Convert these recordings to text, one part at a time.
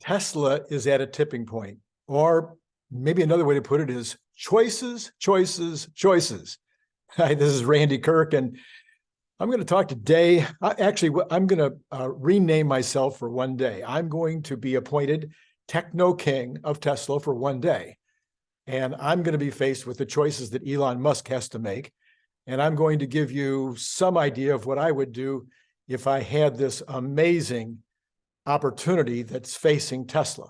Tesla is at a tipping point, or maybe another way to put it is choices, choices, choices. Hi, this is Randy Kirk, and I'm going to talk today. I'm going to rename myself for one day. I'm going to be appointed Technoking of Tesla for one day. And I'm going to be faced with the choices that Elon Musk has to make. And I'm going to give you some idea of what I would do if I had this amazing opportunity that's facing Tesla.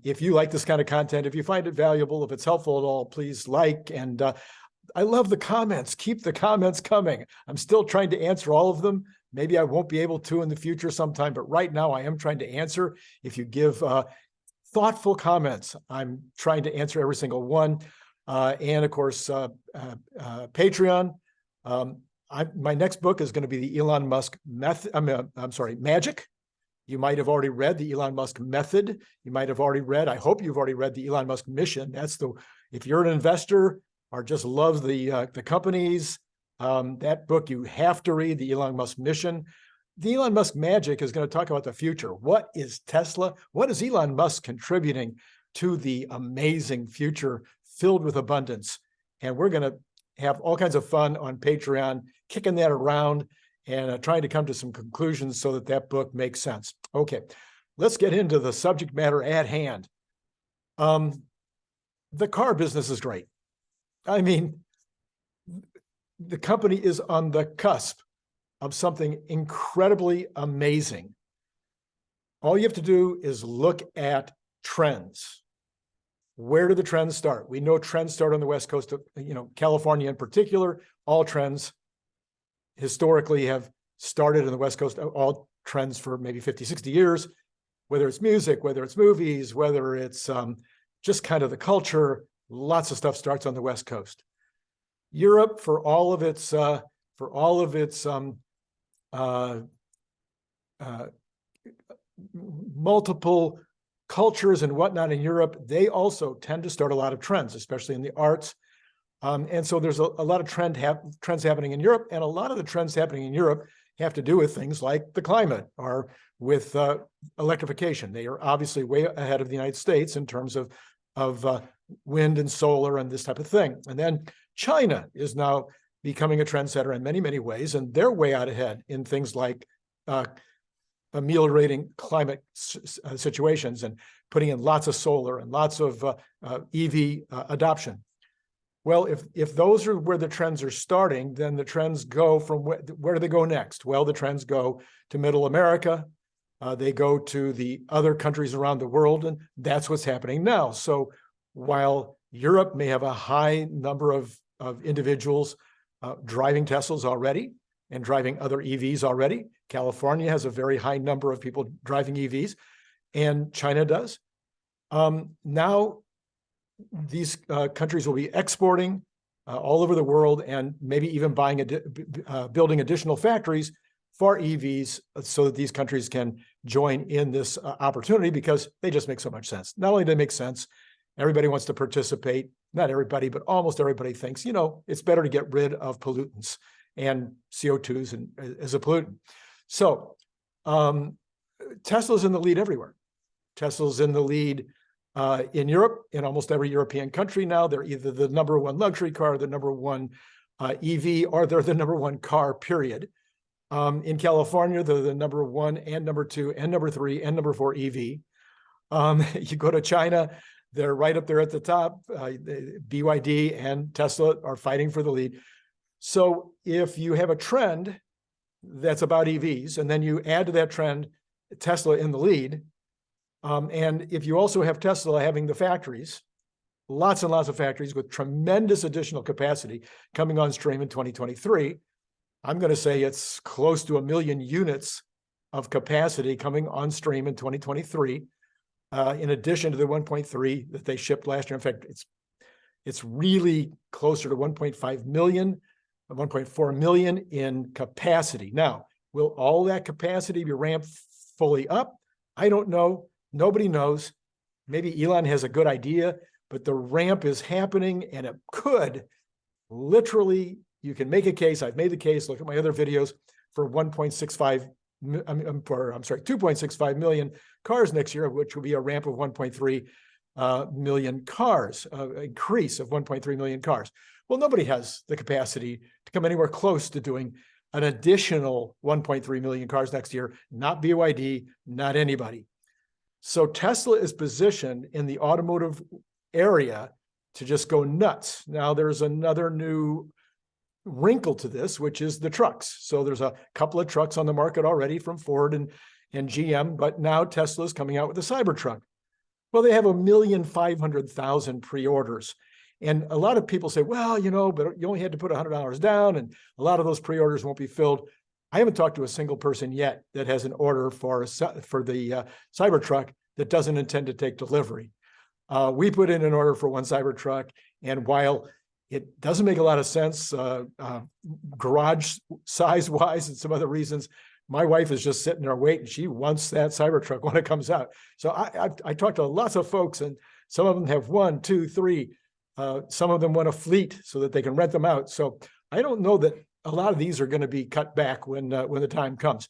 If you like this kind of content, if you find it valuable, if it's helpful at all, please like. And I love the comments. Keep the comments coming. I'm still trying to answer all of them. Maybe I won't be able to in the future sometime, but right now I am trying to answer. If you give thoughtful comments, I'm trying to answer every single one. And of course, Patreon. My next book is going to be the Elon Musk Magic. You might have already read the Elon Musk Method. You might have already read, I hope you've already read the Elon Musk Mission. If you're an investor or just love the companies, that book you have to read, the Elon Musk Mission. The Elon Musk Magic is going to talk about the future. What is Tesla? What is Elon Musk contributing to the amazing future filled with abundance? And we're going to have all kinds of fun on Patreon, kicking that around and trying to come to some conclusions so that that book makes sense. Okay, let's get into the subject matter at hand. The car business is great. I mean, the company is on the cusp of something incredibly amazing. All you have to do is look at trends. Where do the trends start? We know trends start on the West Coast of, California in particular. All trends historically have started in the West Coast, all trends for maybe 50, 60 years, whether it's music, whether it's movies, whether it's just kind of the culture, lots of stuff starts on the West Coast. Europe, for all of its multiple cultures and whatnot in Europe, they also tend to start a lot of trends, especially in the arts. And so there's a lot of trends happening in Europe, and a lot of the trends happening in Europe have to do with things like the climate or with electrification. They are obviously way ahead of the United States in terms of wind and solar and this type of thing. And then China is now becoming a trendsetter in many, many ways, and they're way out ahead in things like ameliorating climate situations and putting in lots of solar and lots of EV adoption. Well, if those are where the trends are starting, then the trends go from where do they go next? Well, the trends go to Middle America. They go to the other countries around the world, and that's what's happening now. So while Europe may have a high number of individuals driving Teslas already and driving other EVs already, California has a very high number of people driving EVs, and China does. Now, these countries will be exporting all over the world and maybe even building additional factories for EVs so that these countries can join in this opportunity because they just make so much sense. Not only do they make sense, everybody wants to participate. Not everybody, but almost everybody thinks, it's better to get rid of pollutants and CO2s as a pollutant. So Tesla's in the lead everywhere. Tesla's in the lead in Europe, in almost every European country now. They're either the number one luxury car, the number one EV, or they're the number one car, period. In California, they're the number one and number two and number three and number four EV. You go to China, they're right up there at the top. BYD and Tesla are fighting for the lead. So if you have a trend that's about EVs, and then you add to that trend Tesla in the lead, and if you also have Tesla having the factories, lots and lots of factories with tremendous additional capacity coming on stream in 2023, I'm going to say it's close to 1 million units of capacity coming on stream in 2023, in addition to the 1.3 that they shipped last year. In fact, it's really closer to 1.5 million, 1.4 million in capacity. Now, will all that capacity be ramped fully up? I don't know. Nobody knows. Maybe Elon has a good idea, but the ramp is happening, and it could literally, you can make a case, I've made the case, look at my other videos, for 1.65 2.65 million cars next year, which will be a ramp of 1.3 million cars, increase of 1.3 million cars. Well, nobody has the capacity to come anywhere close to doing an additional 1.3 million cars next year, not BYD, not anybody. So Tesla is positioned in the automotive area to just go nuts. Now, there's another new wrinkle to this, which is the trucks. So there's a couple of trucks on the market already from Ford and GM, but now Tesla is coming out with a Cybertruck. Well, they have 1,500,000 pre-orders. And a lot of people say, well, but you only had to put $100 down, and a lot of those pre-orders won't be filled. I haven't talked to a single person yet that has an order for the Cybertruck that doesn't intend to take delivery. We put in an order for one Cybertruck, and while it doesn't make a lot of sense, garage size wise and some other reasons, my wife is just sitting there waiting. She wants that Cybertruck when it comes out. So I talked to lots of folks, and some of them have 1, 2, 3. Some of them want a fleet so that they can rent them out. So I don't know that a lot of these are going to be cut back when the time comes.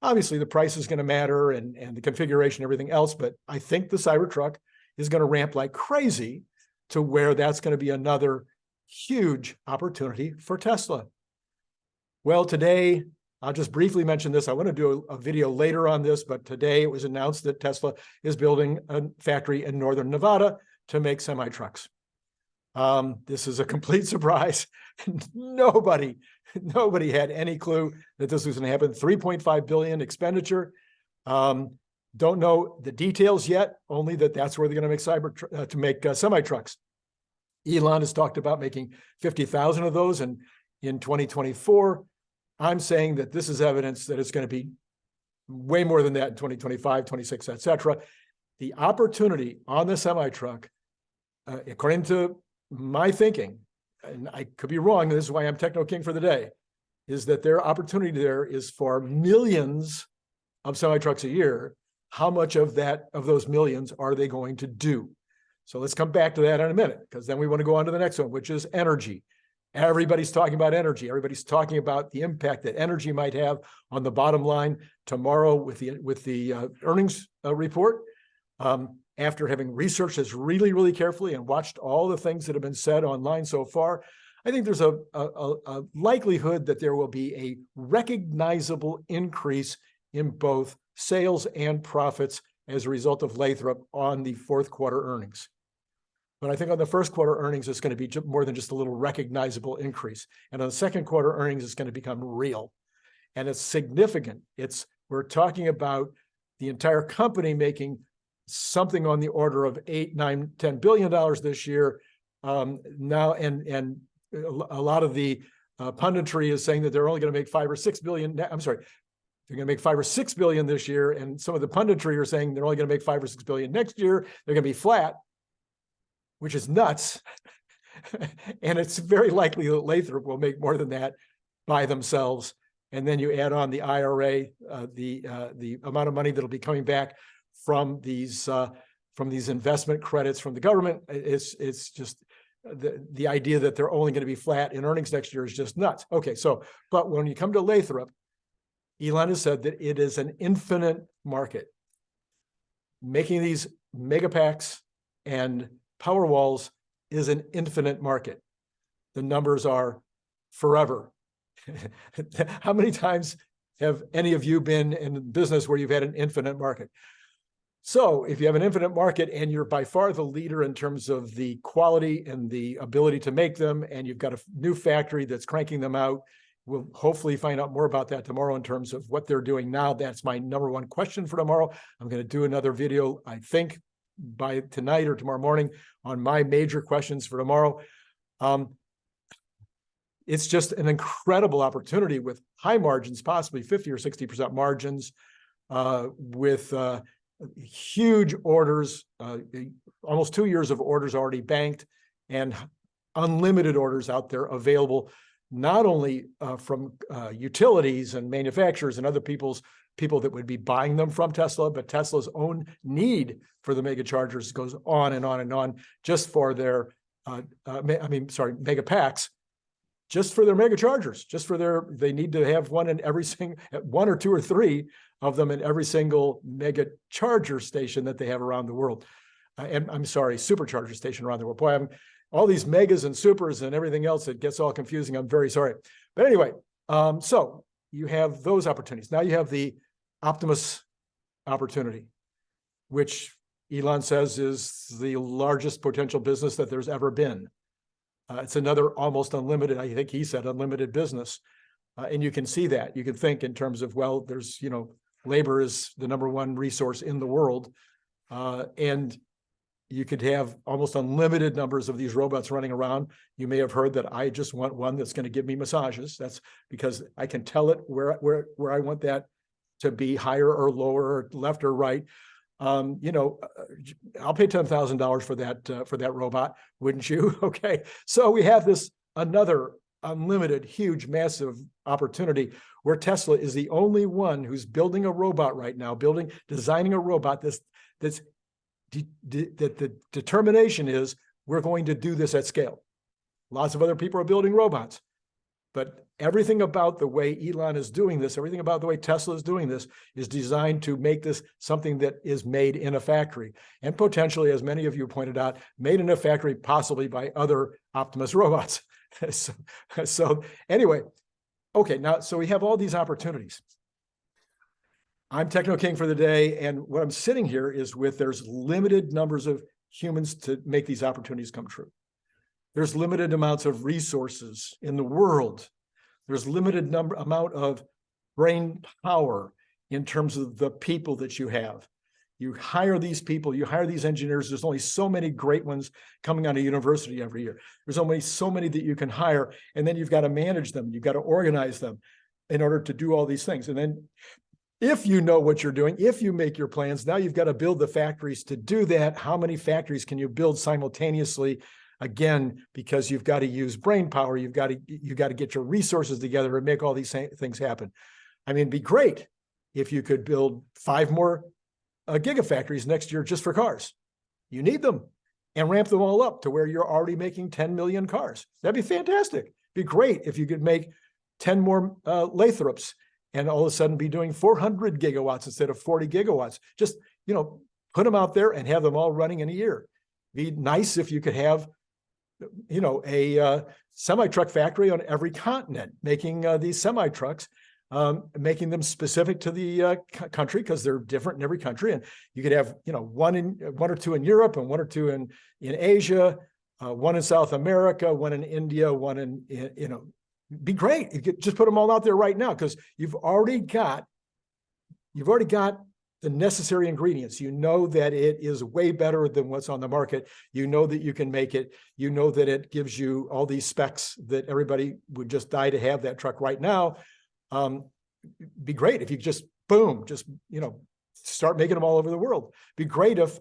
Obviously, the price is going to matter and the configuration, everything else. But I think the Cybertruck is going to ramp like crazy to where that's going to be another huge opportunity for Tesla. Well, today, I'll just briefly mention this. I want to do a video later on this, but today it was announced that Tesla is building a factory in northern Nevada to make semi-trucks. This is a complete surprise. Nobody had any clue that this was going to happen. 3.5 billion expenditure. Don't know the details yet, only that that's where they're going to make semi-trucks. Elon has talked about making 50,000 of those in 2024. I'm saying that this is evidence that it's going to be way more than that in 2025, 26, et cetera. The opportunity on the semi-truck, according to my thinking, and I could be wrong, this is why I'm Technoking for the day, is that their opportunity there is for millions of semi-trucks a year. How much of those millions are they going to do? So let's come back to that in a minute, because then we want to go on to the next one, which is energy. Everybody's talking about energy. Everybody's talking about the impact that energy might have on the bottom line tomorrow with the earnings report. After having researched this really, really carefully and watched all the things that have been said online so far, I think there's a likelihood that there will be a recognizable increase in both sales and profits as a result of Lathrop on the fourth quarter earnings. But I think on the first quarter earnings, it's going to be more than just a little recognizable increase. And on the second quarter earnings, it's going to become real. And it's significant. We're talking about the entire company making something on the order of $8, $9, $10 billion this year. Now, and a lot of the punditry is saying that they're only going to make 5 or 6 billion. I'm sorry, they're going to make 5 or 6 billion this year. And some of the punditry are saying they're only going to make 5 or 6 billion next year. They're going to be flat, which is nuts. And it's very likely that Lathrop will make more than that by themselves. And then you add on the IRA, the amount of money that'll be coming back from these investment credits from the government. It's just the idea that they're only going to be flat in earnings next year is just nuts. Okay, but when you come to Lathrop, Elon has said that it is an infinite market. Making these mega packs and power walls is an infinite market. The numbers are forever. How many times have any of you been in business where you've had an infinite market? So if you have an infinite market and you're by far the leader in terms of the quality and the ability to make them, and you've got a new factory that's cranking them out, we'll hopefully find out more about that tomorrow in terms of what they're doing now. That's my number one question for tomorrow. I'm going to do another video, I think, by tonight or tomorrow morning on my major questions for tomorrow. It's just an incredible opportunity with high margins, possibly 50 or 60% margins, with huge orders, almost 2 years of orders already banked, and unlimited orders out there available, not only from utilities and manufacturers and other people that would be buying them from Tesla, but Tesla's own need for the mega chargers goes on and on and on just for their, mega packs, just for their mega chargers, they need to have one in every single, one or two or three of them in every single mega charger station that they have around the world. And I'm sorry, supercharger station around the world. Boy, all these megas and supers and everything else, it gets all confusing. I'm very sorry. But anyway, so you have those opportunities. Now you have the Optimus opportunity, which Elon says is the largest potential business that there's ever been. It's another almost unlimited, I think he said, unlimited business. And you can see that. You can think in terms of, well, there's, labor is the #1 resource in the world. And you could have almost unlimited numbers of these robots running around. You may have heard that I just want one that's going to give me massages. That's because I can tell it where I want that to be, higher or lower, or left or right. I'll pay $10,000 for that robot, wouldn't you? Okay, so we have this another unlimited, huge, massive opportunity where Tesla is the only one who's building a robot right now, designing a robot that the determination is we're going to do this at scale. Lots of other people are building robots, but everything about the way Elon is doing this, everything about the way Tesla is doing this is designed to make this something that is made in a factory, and potentially, as many of you pointed out, made in a factory possibly by other Optimus robots. So anyway, okay, now, so we have all these opportunities. I'm Technoking for the day, and what I'm sitting here is there's limited numbers of humans to make these opportunities come true. There's limited amounts of resources in the world. There's limited amount of brain power in terms of the people that you have. You hire these people, you hire these engineers. There's only so many great ones coming out of university every year. There's only so many that you can hire, and then you've got to manage them. You've got to organize them in order to do all these things. And then if you know what you're doing, if you make your plans, now you've got to build the factories to do that. How many factories can you build simultaneously? Again, because you've got to use brain power, you've got to get your resources together and make all these things happen. I mean, it'd be great if you could build 5 more gigafactories next year just for cars. You need them, and ramp them all up to where you're already making 10 million cars. That'd be fantastic. It'd be great if you could make 10 more Lathrops and all of a sudden be doing 400 gigawatts instead of 40 gigawatts. Just, put them out there and have them all running in a year. It'd be nice if you could have a semi-truck factory on every continent, making these semi-trucks, making them specific to the country, because they're different in every country. And you could have, one or two in Europe, and 1 or 2 in Asia, 1 in South America, 1 in India, 1 in, be great. You could just put them all out there right now, because you've already got the necessary ingredients. You know that it is way better than what's on the market. You know that you can make it. You know that it gives you all these specs that everybody would just die to have that truck right now. Be great if you just, boom, start making them all over the world. Be great if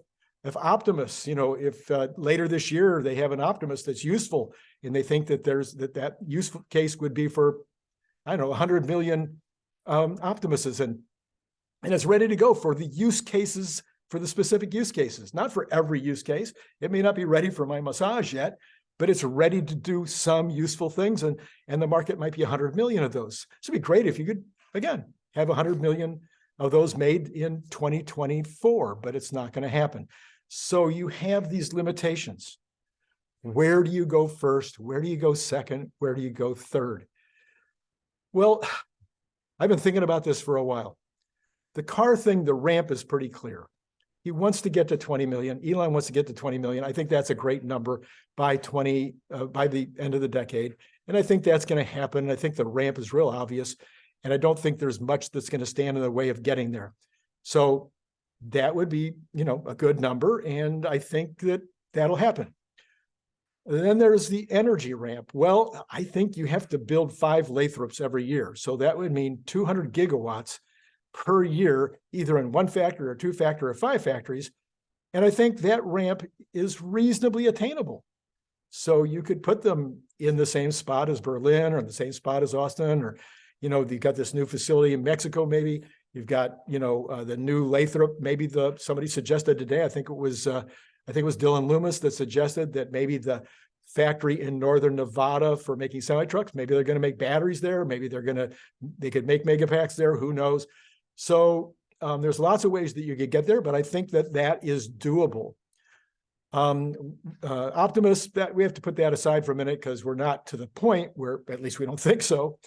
Optimus, if later this year they have an Optimus that's useful, and they think that that useful case would be for, 100 million Optimuses, and it's ready to go for the use cases, for the specific use cases, not for every use case. It may not be ready for my massage yet, but it's ready to do some useful things, and the market might be 100 million of those. So it'd be great if you could, again, have 100 million of those made in 2024, but it's not going to happen. So you have these limitations. Where do you go first? Where do you go second? Where do you go third? Well, I've been thinking about this for a while. The car thing, the ramp is pretty clear. He wants to get to 20 million. Elon wants to get to 20 million. I think that's a great number by the end of the decade. And I think that's going to happen. I think the ramp is real obvious. And I don't think there's much that's going to stand in the way of getting there. So that would be, a good number. And I think that'll happen. And then there's the energy ramp. Well, I think you have to build 5 Lathrops every year. So that would mean 200 gigawatts per year, either in 1 factory or 2 factories or 5 factories. And I think that ramp is reasonably attainable. So you could put them in the same spot as Berlin, or in the same spot as Austin, or, you've got this new facility in Mexico, maybe. You've got, the new Lathrop, maybe somebody suggested today, I think it was Dylan Loomis that suggested that maybe the factory in northern Nevada for making semi-trucks. Maybe they're going to make batteries there. Maybe they could make megapacks there. Who knows? So there's lots of ways that you could get there, but I think that is doable. Optimus, that we have to put that aside for a minute because we're not to the point where, at least we don't think so,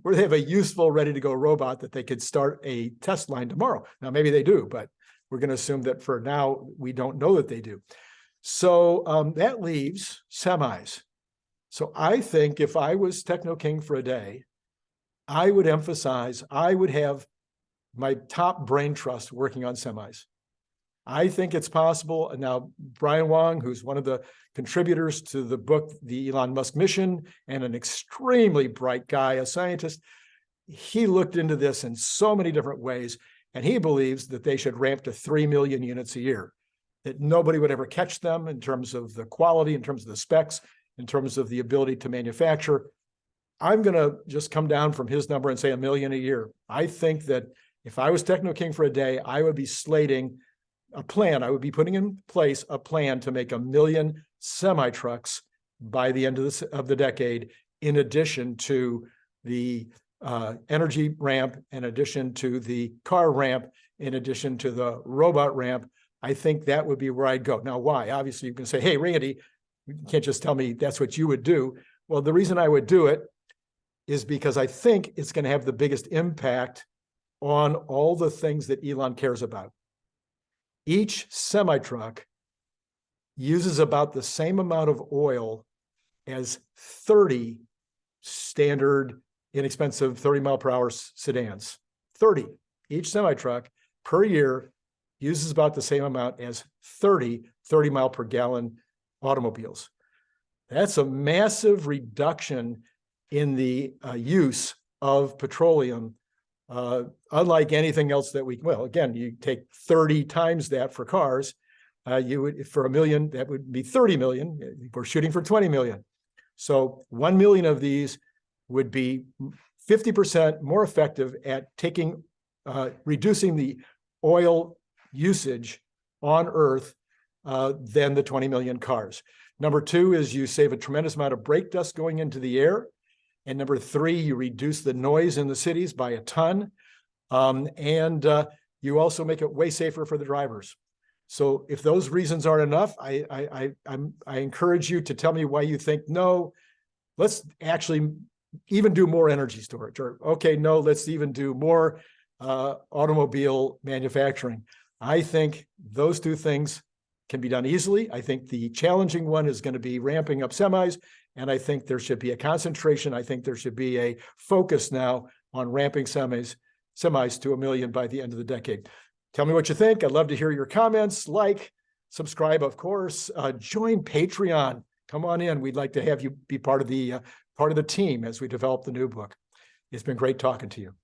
where they have a useful, ready to go robot that they could start a test line tomorrow. Now, maybe they do, but we're going to assume that for now, we don't know that they do. So that leaves semis. So I think if I was Technoking for a day, I would have my top brain trust working on semis. I think it's possible. Now, Brian Wong, who's one of the contributors to the book, The Elon Musk Mission, and an extremely bright guy, a scientist, he looked into this in so many different ways, and he believes that they should ramp to 3 million units a year, that nobody would ever catch them in terms of the quality, in terms of the specs, in terms of the ability to manufacture. I'm going to just come down from his number and say 1 million a year. I think that if I was Technoking for a day, I would be slating a plan. I would be putting in place a plan to make 1 million semi-trucks by the end of the decade, in addition to the energy ramp, in addition to the car ramp, in addition to the robot ramp. I think that would be where I'd go. Now, why? Obviously, you can say, hey, Randy, you can't just tell me that's what you would do. Well, the reason I would do it is because I think it's going to have the biggest impact on all the things that Elon cares about. Each semi-truck uses about the same amount of oil as 30 standard, inexpensive 30-mile-per-hour sedans. 30. Each semi-truck per year uses about the same amount as 30 30-mile-per-gallon automobiles. That's a massive reduction in the use of petroleum. Unlike anything else that well, again, you take 30 times that for cars, you would, for 1 million, that would be 30 million. We're shooting for 20 million. So 1 million of these would be 50% more effective at reducing the oil usage on Earth than the 20 million cars. Number two is you save a tremendous amount of brake dust going into the air. And number three, you reduce the noise in the cities by a ton. And you also make it way safer for the drivers. So if those reasons aren't enough, I encourage you to tell me why you think, no, let's actually even do more energy storage. Or, okay, no, let's even do more automobile manufacturing. I think those two things can be done easily. I think the challenging one is going to be ramping up semis. And I think there should be a concentration. I think there should be a focus now on ramping semis to 1 million by the end of the decade. Tell me what you think. I'd love to hear your comments. Like, subscribe, of course. Join Patreon. Come on in. We'd like to have you be part of the team as we develop the new book. It's been great talking to you.